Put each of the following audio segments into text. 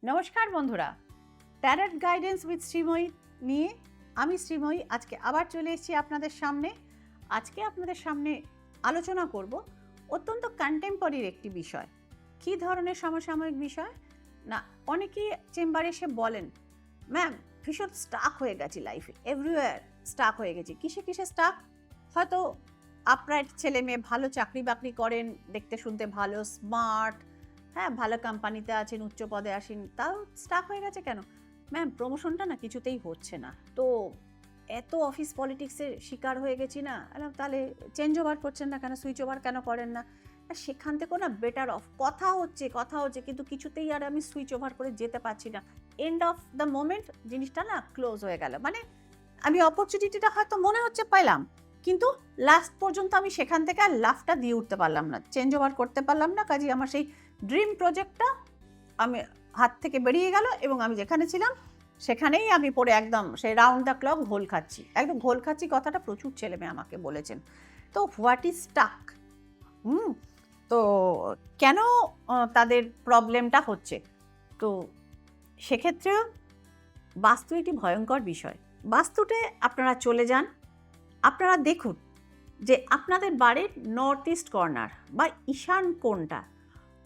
নমস্কার বন্ধুরা, tarot guidance with Sreemoyee নিয়ে আমি শ্রীময়ী আজকে আবার চলে এসেছি আপনাদের সামনে। আজকে আপনাদের সামনে আলোচনা করব অত্যন্ত কন্টেম্পোরারি একটি বিষয়। কী ধরনের সমসাময়িক বিষয় না, অনেকেই চেম্বারে এসে বলেন, ম্যাম ভীষণ স্টাক হয়ে গেছি লাইফে, এভরিওয়্যার স্টাক হয়ে গেছি। কিসে কিসে স্টাক? হয়তো আপরাইট ছেলে মেয়ে, ভালো চাকরি বাকরি করেন, দেখতে শুনতে ভালো, স্মার্ট, হ্যাঁ ভালো কোম্পানিতে আছেন, উচ্চ পদে আসেন, তাও স্টাক হয়ে গেছে কেন? ম্যাম প্রমোশনটা না কিছুতেই হচ্ছে না, তো এত অফিস পলিটিক্সের শিকার হয়ে গেছি না। তাহলে চেঞ্জ ওভার করছেন না কেন, সুইচ ওভার কেন করেন না? সেখান থেকেও না বেটার অফ কথা হচ্ছে কিন্তু কিছুতেই আর আমি সুইচ ওভার করে যেতে পারছি না। এন্ড অফ দ্য মোমেন্ট জিনিসটা না ক্লোজ হয়ে গেল। মানে আমি অপরচুনিটিটা হয়তো মনে হচ্ছে পাইলাম, কিন্তু লাস্ট পর্যন্ত আমি সেখান থেকে আর লাফটা দিয়ে উঠতে পারলাম না, চেঞ্জ ওভার করতে পারলাম না। কাজে আমার সেই ড্রিম প্রজেক্টটা আমি হাত থেকে বেরিয়ে গেল এবং আমি যেখানে ছিলাম সেখানেই আমি পড়ে একদম সেই রাউন্ড দ্য ক্লক ঘোল খাচ্ছি। একদম ঘোল খাচ্ছি কথাটা প্রচুর ছেলে মেয়ে আমাকে বলেছেন। তো হোয়াট ইজ স্টাক? তো কেন তাদের প্রবলেমটা হচ্ছে? তো সেক্ষেত্রে বাস্তু একটি ভয়ঙ্কর বিষয়। বাস্তুতে আপনারা চলে যান, আপনারা দেখুন যে আপনাদের বাড়ির নর্থ ইস্ট কর্নার বা ঈশান কোণটা,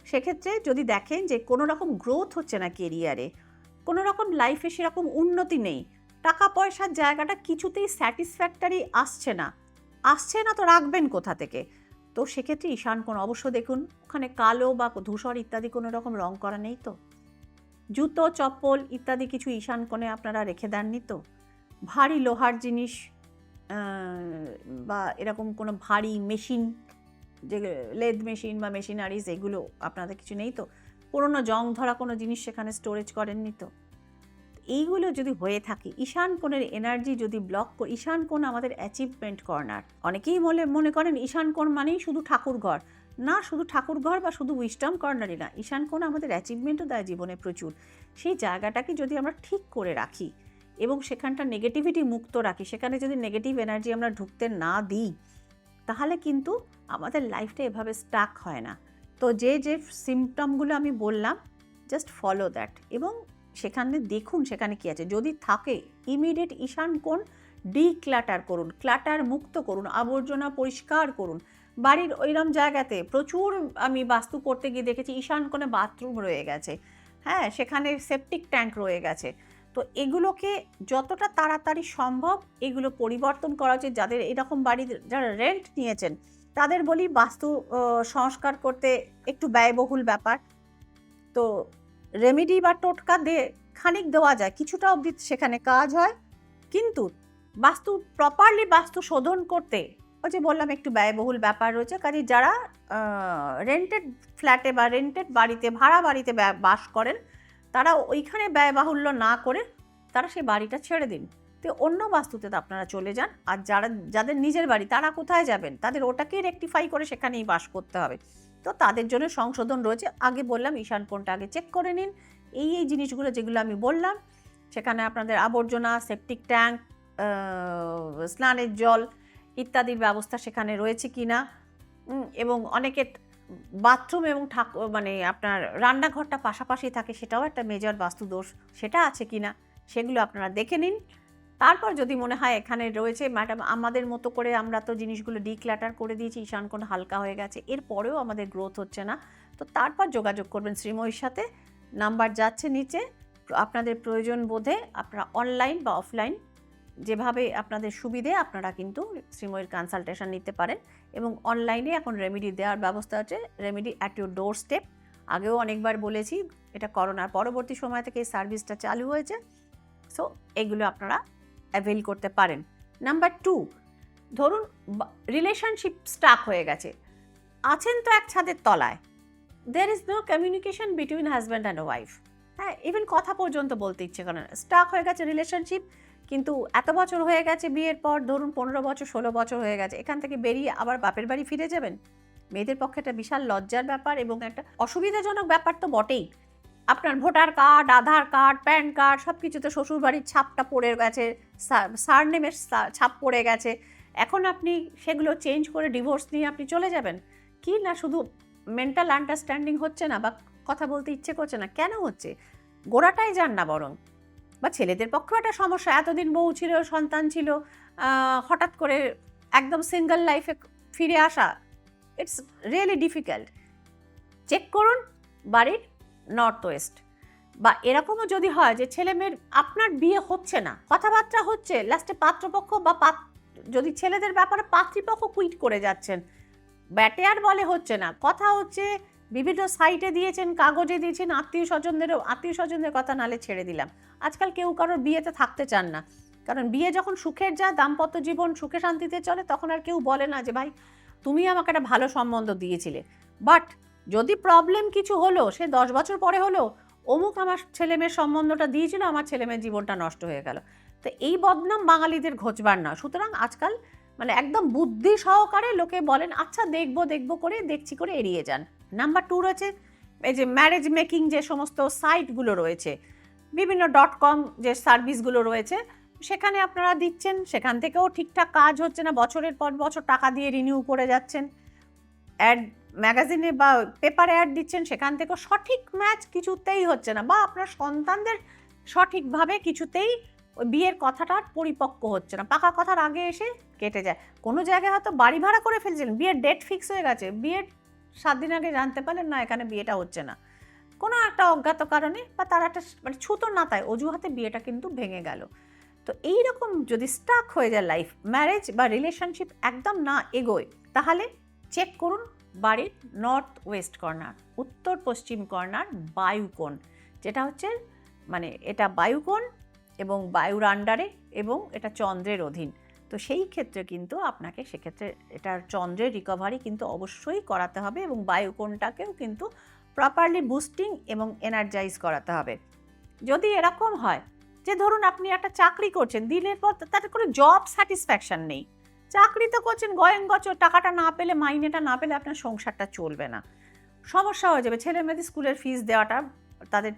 সেক্ষেত্রে যদি দেখেন যে কোনো রকম গ্রোথ হচ্ছে না কেরিয়ারে, কোনো রকম লাইফে সেরকম উন্নতি নেই, টাকা পয়সার জায়গাটা কিছুতেই স্যাটিসফ্যাক্টরি আসছে না, তো রাখবেন কোথা থেকে? তো সেক্ষেত্রে ঈশান কোণ অবশ্য দেখুন, ওখানে কালো বা ধূসর ইত্যাদি কোনো রকম রং করা নেই তো, জুতো চপ্পল ইত্যাদি কিছু ঈশান কোণে আপনারা রেখে দেননি তো, ভারী লোহার জিনিস বা এরকম কোনো ভারী মেশিন, যে লেদ মেশিন বা মেশিনারিজ, এগুলো আপনাদের কিছু নেই তো, পুরনো জং ধরা কোনো জিনিস সেখানে স্টোরেজ করেননি তো। এইগুলো যদি হয়ে থাকে, ঈশান কোণের এনার্জি যদি ব্লক, ঈশান কোণ আমাদের অ্যাচিভমেন্ট কর্নার। অনেকেই মনে করেন ঈশান কোণ মানেই শুধু ঠাকুর ঘর। না, শুধু ঠাকুর ঘর বা শুধু উইস্টম কর্নারই না, ঈশান কোণ আমাদের অ্যাচিভমেন্টও দেয় জীবনে প্রচুর। সেই জায়গাটাকে যদি আমরা ঠিক করে রাখি এবং সেখানটা নেগেটিভিটি মুক্ত রাখি, সেখানে যদি নেগেটিভ এনার্জি আমরা ঢুকতে না দিই, তাহলে কিন্তু আমাদের লাইফটা এভাবে স্টাক হয় না। তো যে সিমটমগুলো আমি বললাম, জাস্ট ফলো দ্যাট এবং সেখানে দেখুন সেখানে কী আছে। যদি থাকে ইমিডিয়েট ঈশান কোণ ডিক্লাটার করুন, ক্লাটার মুক্ত করুন, আবর্জনা পরিষ্কার করুন। বাড়ির ওইরকম জায়গাতে প্রচুর আমি বাস্তু করতে গিয়ে দেখেছি ঈশান কোণে বাথরুম রয়ে গেছে, হ্যাঁ সেখানে সেপটিক ট্যাঙ্ক রয়ে গেছে। তো এগুলোকে যতটা তাড়াতাড়ি সম্ভব এগুলো পরিবর্তন করা উচিত। যাদের এরকম বাড়ি, যারা রেন্ট নিয়েছেন, তাদের বলি বাস্তু সংস্কার করতে একটু ব্যয়বহুল ব্যাপার। তো রেমেডি বা টোটকা খানিক দেওয়া যায়, কিছুটা অবধি সেখানে কাজ হয়, কিন্তু বাস্তু প্রপারলি বাস্তু শোধন করতে ওই যে বললাম একটু ব্যয়বহুল ব্যাপার রয়েছে। কাজে যারা রেন্টেড ফ্ল্যাটে বা রেন্টেড বাড়িতে, ভাড়া বাড়িতে বাস করেন, তারা ওইখানে ব্যয়বাহুল্য না করে তারা সেই বাড়িটা ছেড়ে দিন, তো অন্য বাস্তুতে তো আপনারা চলে যান। আর যাদের নিজের বাড়ি, তারা কোথায় যাবেন? তাদের ওটাকেই রেকটিফাই করে সেখানেই বাস করতে হবে। তো তাদের জন্য সংশোধন রয়েছে। আগে বললাম ঈশান কোণটা আগে চেক করে নিন। এই জিনিসগুলো যেগুলো আমি বললাম, সেখানে আপনাদের আবর্জনা, সেপটিক ট্যাঙ্ক, স্নানের জল ইত্যাদির ব্যবস্থা সেখানে রয়েছে কি না, এবং অনেকের বাথরুম এবং মানে আপনার রান্নাঘরটা পাশাপাশি থাকে, সেটাও একটা মেজর বাস্তু দোষ, সেটা আছে কি না সেগুলো আপনারা দেখে নিন। তারপর যদি মনে হয় এখানে রয়েছে, ম্যাডাম আমাদের মতো করে আমরা তো জিনিসগুলো ডিক্লাটার করে দিয়েছি, ঈশান কোণ হালকা হয়ে গেছে, এরপরেও আমাদের গ্রোথ হচ্ছে না, তো তারপর যোগাযোগ করবেন শ্রীময়ীর সাথে। নাম্বার যাচ্ছে নিচে, আপনাদের প্রয়োজন বোধে আপনারা অনলাইন বা অফলাইন যেভাবে আপনাদের সুবিধে আপনারা কিন্তু শ্রীময়ীর কনসালটেশন নিতে পারেন। এবং অনলাইনে এখন রেমেডি দেওয়ার ব্যবস্থা আছে, remedy at your door step. আগেও অনেকবার বলেছি, এটা করোনার পরবর্তী সময় থেকে এই সার্ভিসটা চালু হয়েছে। সো এগুলো আপনারা অ্যাভেল করতে পারেন। নাম্বার 2, ধরুন রিলেশনশিপ স্টাক হয়ে গেছে, আছেন তো এক ছাদের তলায়, there is no communication between husband and wife, হ্যাঁ ইভেন কথা পর্যন্ত বলতে ইচ্ছে করে না, স্টাক হয়ে গেছে রিলেশনশিপ। কিন্তু এত বছর হয়ে গেছে বিয়ের পর, ধরুন 15 বছর 16 বছর হয়ে গেছে, এখান থেকে বেরিয়ে আবার বাপের বাড়ি ফিরে যাবেন? মেয়েদের পক্ষে একটা বিশাল লজ্জার ব্যাপার এবং একটা অসুবিধাজনক ব্যাপার তো বটেই। আপনার ভোটার কার্ড, আধার কার্ড, প্যান কার্ড সব কিছুতে শ্বশুরবাড়ির ছাপটা পড়ে গেছে, সারনেমের ছাপ পড়ে গেছে, এখন আপনি সেগুলো চেঞ্জ করে ডিভোর্স নিয়ে আপনি চলে যাবেন? কি না শুধু মেন্টাল আন্ডারস্ট্যান্ডিং হচ্ছে না বা কথা বলতে ইচ্ছে করছে না, কেন হচ্ছে? গোড়াটাই যান না বরং। বা ছেলেদের পক্ষেও একটা সমস্যা, এতদিন বউ ছিল, সন্তান ছিল, হঠাৎ করে একদম সিঙ্গেল লাইফে ফিরে আসা, ইটস রিয়েলি ডিফিকাল্ট। চেক করুন বাড়ির নর্থ ওয়েস্ট। বা এরকমও যদি হয় যে ছেলে মেয়ের আপনার বিয়ে হচ্ছে না, কথাবার্তা হচ্ছে, লাস্টে পাত্রপক্ষ বা যদি ছেলেদের ব্যাপারে পাত্রীপক্ষ কুইট করে যাচ্ছেন, ব্যাটে আর বলে হচ্ছে না, কথা হচ্ছে, বিভিন্ন সাইটে দিয়েছেন, কাগজে দিয়েছেন, আত্মীয় স্বজনদের কথা নালে ছেড়ে দিলাম। আজকাল কেউ কারোর বিয়েতে থাকতে চান না, কারণ বিয়ে যখন সুখের যায়, দাম্পত্য জীবন সুখে শান্তিতে চলে, তখন আর কেউ বলে না যে ভাই তুমি আমাকে একটা ভালো সম্বন্ধ দিয়েছিলে। বাট যদি প্রবলেম কিছু হলো, সে 10 বছর পরে হলো, অমুক আমার ছেলে মেয়ের সম্বন্ধটা দিয়েছিল, আমার ছেলে মেয়ের জীবনটা নষ্ট হয়ে গেল, তো এই বদনাম বাঙালিদের ঘোচবার না। সুতরাং আজকাল মানে একদম বুদ্ধি সহকারে লোকে বলেন আচ্ছা দেখবো করে, দেখছি করে এড়িয়ে যান। নাম্বার 2 রয়েছে এই যে ম্যারেজ মেকিং যে সমস্ত সাইটগুলো রয়েছে, বিভিন্ন .com যে সার্ভিসগুলো রয়েছে, সেখানে আপনারা দিচ্ছেন, সেখান থেকেও ঠিকঠাক কাজ হচ্ছে না, বছরের পর বছর টাকা দিয়ে রিনিউ করে যাচ্ছেন। অ্যাড ম্যাগাজিনে বা পেপারে অ্যাড দিচ্ছেন, সেখান থেকেও সঠিক ম্যাচ কিছুতেই হচ্ছে না, বা আপনার সন্তানদের সঠিকভাবে কিছুতেই ওই বিয়ের কথাটা পরিপক্ক হচ্ছে না, পাকা কথার আগে এসে কেটে যায়। কোনো জায়গায় হয়তো বাড়ি ভাড়া করে ফেলছিলেন, বিয়ের ডেট ফিক্স হয়ে গেছে, বিয়ের 7 দিন আগে জানতে পারলেন না এখানে বিয়েটা হচ্ছে না, কোনো একটা অজ্ঞাত কারণে বা তার একটা মানে ছুতো না তাই অজুহাতে বিয়েটা কিন্তু ভেঙে গেল। তো এইরকম যদি স্টাক হয়ে যায় লাইফ, ম্যারেজ বা রিলেশনশিপ একদম না এগোয়, তাহলে চেক করুন বাড়ির নর্থ ওয়েস্ট কর্নার, উত্তর পশ্চিম কর্নার বায়ুকোণ, যেটা হচ্ছে মানে এটা বায়ুকোণ এবং বায়ুর আন্ডারে, এবং এটা চন্দ্রের অধীন। তো সেই ক্ষেত্রে কিন্তু আপনাকে সেক্ষেত্রে এটার চন্দ্রের রিকভারি কিন্তু অবশ্যই করাতে হবে, এবং বায়ুকোণটাকেও কিন্তু প্রপারলি বুস্টিং এবং এনার্জাইজ করাতে হবে। যদি এরকম হয় যে ধরুন আপনি একটা চাকরি করছেন, দিনের পর তাতে কোনো জব স্যাটিসফ্যাকশন নেই, চাকরি তো করছেন গয়ঙ্গচর, টাকাটা না পেলে, মাইনেটা না পেলে আপনার সংসারটা চলবে না, সমস্যা হয়ে যাবে, ছেলে মেয়েদের স্কুলের ফিস দেওয়াটা, তাদের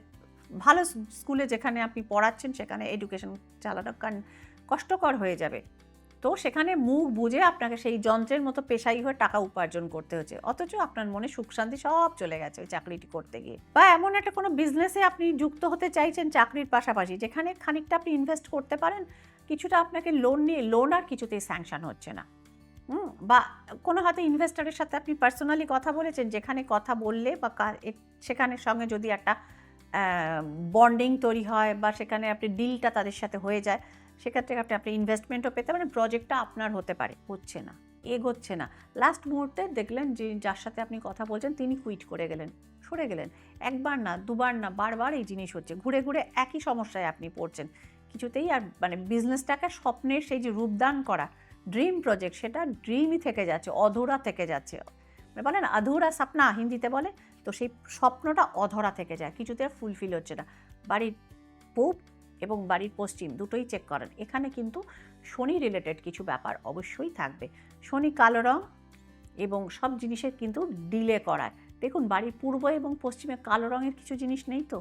ভালো স্কুলে যেখানে আপনি পড়াচ্ছেন সেখানে এডুকেশন চালানো কষ্টকর হয়ে যাবে। তো সেখানে মুখ বুঝে আপনাকে সেই যন্ত্রের মতো পেশাই হয়ে টাকা উপার্জন করতে হচ্ছে, অথচ আপনার মনে সুখ শান্তি সব চলে গেছে ওই চাকরিটি করতে গিয়ে। বা এমন একটা কোনো বিজনেসে আপনি যুক্ত হতে চাইছেন চাকরির পাশাপাশি, যেখানে খানিকটা আপনি ইনভেস্ট করতে পারেন, কিছুটা আপনাকে লোন আর কিছুতেই স্যাংশন হচ্ছে না। বা কোনো হয়তো ইনভেস্টরের সাথে আপনি পার্সোনালি কথা বলেছেন, যেখানে কথা বললে বা সেখানে সঙ্গে যদি একটা বন্ডিং তৈরি হয়, বা সেখানে আপনি ডিলটা তাদের সাথে হয়ে যায়, সেক্ষেত্রে আপনি ইনভেস্টমেন্টও পেতে পারেন, প্রজেক্টটা আপনার হতে পারে, হচ্ছে না, এগোচ্ছে না, লাস্ট মুহূর্তে দেখলেন যে যার সাথে আপনি কথা বলছেন তিনি কুইট করে গেলেন, সরে গেলেন, একবার না দুবার না বারবার এই জিনিস হচ্ছে, ঘুরে ঘুরে একই সমস্যায় আপনি পড়ছেন, কিছুতেই আর মানে বিজনেসটাকে স্বপ্নের সেই যে রূপদান করা ড্রিম প্রজেক্ট, সেটা ড্রিমই থেকে যাচ্ছে, অধরা থেকে যাচ্ছে, বলে না আধুরা স্বপ্না হিন্দিতে বলে, তো সেই স্বপ্নটা অধরা থেকে যায়, কিছুতে ফুলফিল হচ্ছে না। বাড়ির পূব এবং বাড়ির পশ্চিম দুটোই চেক করেন, এখানে কিন্তু শনি রিলেটেড কিছু ব্যাপার অবশ্যই থাকবে। শনি কালো রং এবং সব জিনিসের কিন্তু ডিলে করায়। দেখুন বাড়ির পূর্ব এবং পশ্চিমে কালো রঙের কিছু জিনিস নেই তো,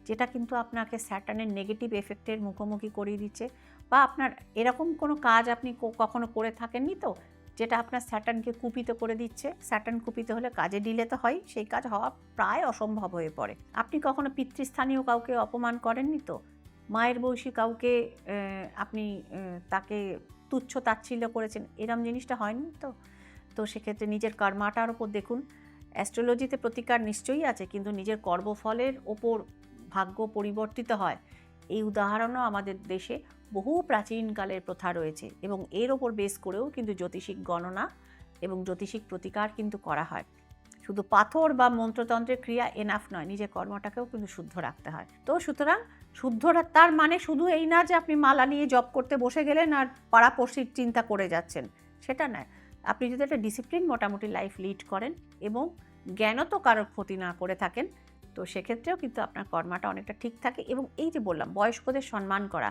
যেটা কিন্তু আপনাকে স্যাটার্নের নেগেটিভ এফেক্টের মুখোমুখি করিয়ে দিচ্ছে, বা আপনার এরকম কোনো কাজ আপনি কখনো করে থাকেননি তো, যেটা আপনার স্যাটার্নকে কুপিত করে দিচ্ছে। স্যাটার্ন কুপিত হলে কাজে ডিলে তো হয়, সেই কাজ হওয়া প্রায় অসম্ভব হয়ে পড়ে। আপনি কখনো পিতৃস্থানীয় কাউকে অপমান করেননি তো, মায়ের বয়সী কাউকে আপনি তাকে তুচ্ছ তাচ্ছিল্য করেছেন, এরম জিনিসটা হয়নি তো। তো সেক্ষেত্রে নিজের কর্মাটার ওপর দেখুন, অ্যাস্ট্রোলজিতে প্রতিকার নিশ্চয়ই আছে, কিন্তু নিজের কর্মফলের ওপর ভাগ্য পরিবর্তিত হয়, এই উদাহরণও আমাদের দেশে বহু প্রাচীনকালের প্রথা রয়েছে, এবং এর ওপর বেস করেও কিন্তু জ্যোতিষিক গণনা এবং জ্যোতিষিক প্রতিকার কিন্তু করা হয়। শুধু পাথর বা মন্ত্রতন্ত্রের ক্রিয়া এনাফ নয়, নিজের কর্মটাকেও কিন্তু শুদ্ধ রাখতে হয়। তো সুতরাং শুদ্ধ তার মানে শুধু এই না যে আপনি মালা নিয়ে জব করতে বসে গেলেন আর পাড়াপড়শির চিন্তা করে যাচ্ছেন, সেটা নয়। আপনি যদি একটা ডিসিপ্লিন মোটামুটি লাইফ লিড করেন এবং জ্ঞানত কারোর ক্ষতি না করে থাকেন, তো সেক্ষেত্রেও কিন্তু আপনার কর্মাটা অনেকটা ঠিক থাকে। এবং এই যে বললাম বয়স্কদের সম্মান করা,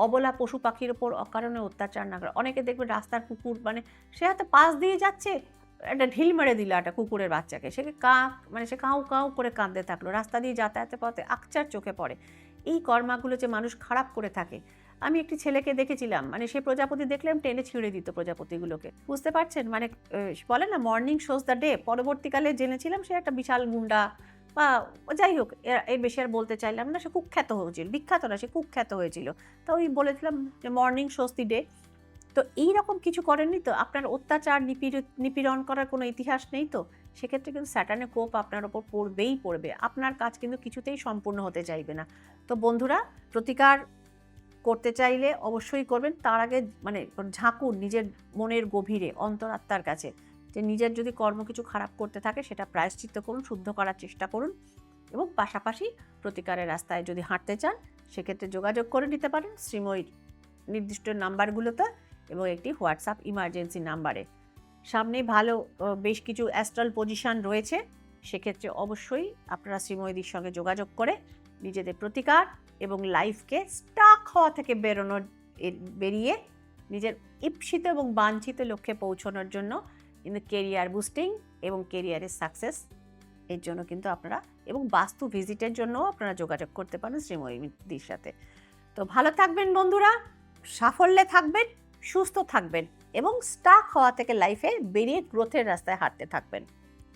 অবলা পশু পাখির ওপর অকারণে অত্যাচার না করা। অনেকে দেখবে রাস্তার কুকুর, মানে সে হয়তো পাশ দিয়ে যাচ্ছে, একটা ঢিল মেরে দিল একটা কুকুরের বাচ্চাকে, সে সে কাউ কাউ করে কাঁদতে থাকলো, রাস্তা দিয়ে যাতায়াতে পথে আকচার চোখে পড়ে। এই কর্মাগুলো যে মানুষ খারাপ করে থাকে। আমি একটি ছেলেকে দেখেছিলাম, মানে সে প্রজাপতি দেখলাম টেনে ছিঁড়ে দিত প্রজাপতিগুলোকে, বুঝতে পারছেন, মানে বলে না মর্নিং শোজ দ্য ডে, পরবর্তীকালে জেনেছিলাম সে একটা বিশাল গুন্ডা বা যাই হোক, এর বেশি আর বলতে চাইলাম না। সে কুখ্যাত হয়েছিল, বিখ্যাত না, সে কুখ্যাত হয়েছিল। তো ওই বলেছিলাম যে মর্নিং স্বস্তি ডে। তো এইরকম কিছু করেননি তো? আপনার অত্যাচার, নিপীড়ন করার কোনো ইতিহাস নেই তো? সেক্ষেত্রে কিন্তু স্যাটার্নের কোপ আপনার ওপর পড়বেই পড়বে। আপনার কাজ কিন্তু কিছুতেই সম্পূর্ণ হতে চাইবে না। তো বন্ধুরা, প্রতিকার করতে চাইলে অবশ্যই করবেন। তার আগে মানে ঝাঁকুন নিজের মনের গভীরে, অন্তরাত্মার কাছে, যে নিজের যদি কর্ম কিছু খারাপ করতে থাকে সেটা প্রায়শ্চিত্ত করুন, শুদ্ধ করার চেষ্টা করুন। এবং পাশাপাশি প্রতিকারের রাস্তায় যদি হাঁটতে চান, সেক্ষেত্রে যোগাযোগ করে নিতে পারেন শ্রীময়ীর নির্দিষ্ট নাম্বারগুলোতে এবং একটি হোয়াটসঅ্যাপ ইমার্জেন্সি নাম্বারে। সামনে ভালো বেশ কিছু অ্যাস্ট্রাল পজিশন রয়েছে। সেক্ষেত্রে অবশ্যই আপনারা শ্রীময়ীদির সঙ্গে যোগাযোগ করে নিজেদের প্রতিকার এবং লাইফকে স্টাক হওয়া থেকে বেরিয়ে নিজের ঈপ্সিত এবং বাঞ্ছিত লক্ষ্যে পৌঁছানোর জন্য কিন্তু কেরিয়ার বুস্টিং এবং কেরিয়ারের সাকসেস এর জন্য কিন্তু আপনারা, এবং বাস্তু ভিজিটের জন্য আপনারা যোগাযোগ করতে পারেন শ্রীময়ীদির সাথে। তো ভালো থাকবেন বন্ধুরা, সাফল্যে থাকবেন, সুস্থ থাকবেন এবং স্টাক হওয়া থেকে লাইফে বেরিয়ে গ্রোথের রাস্তায় হাঁটতে থাকবেন।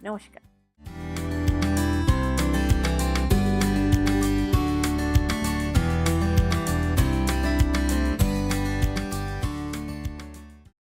নমস্কার।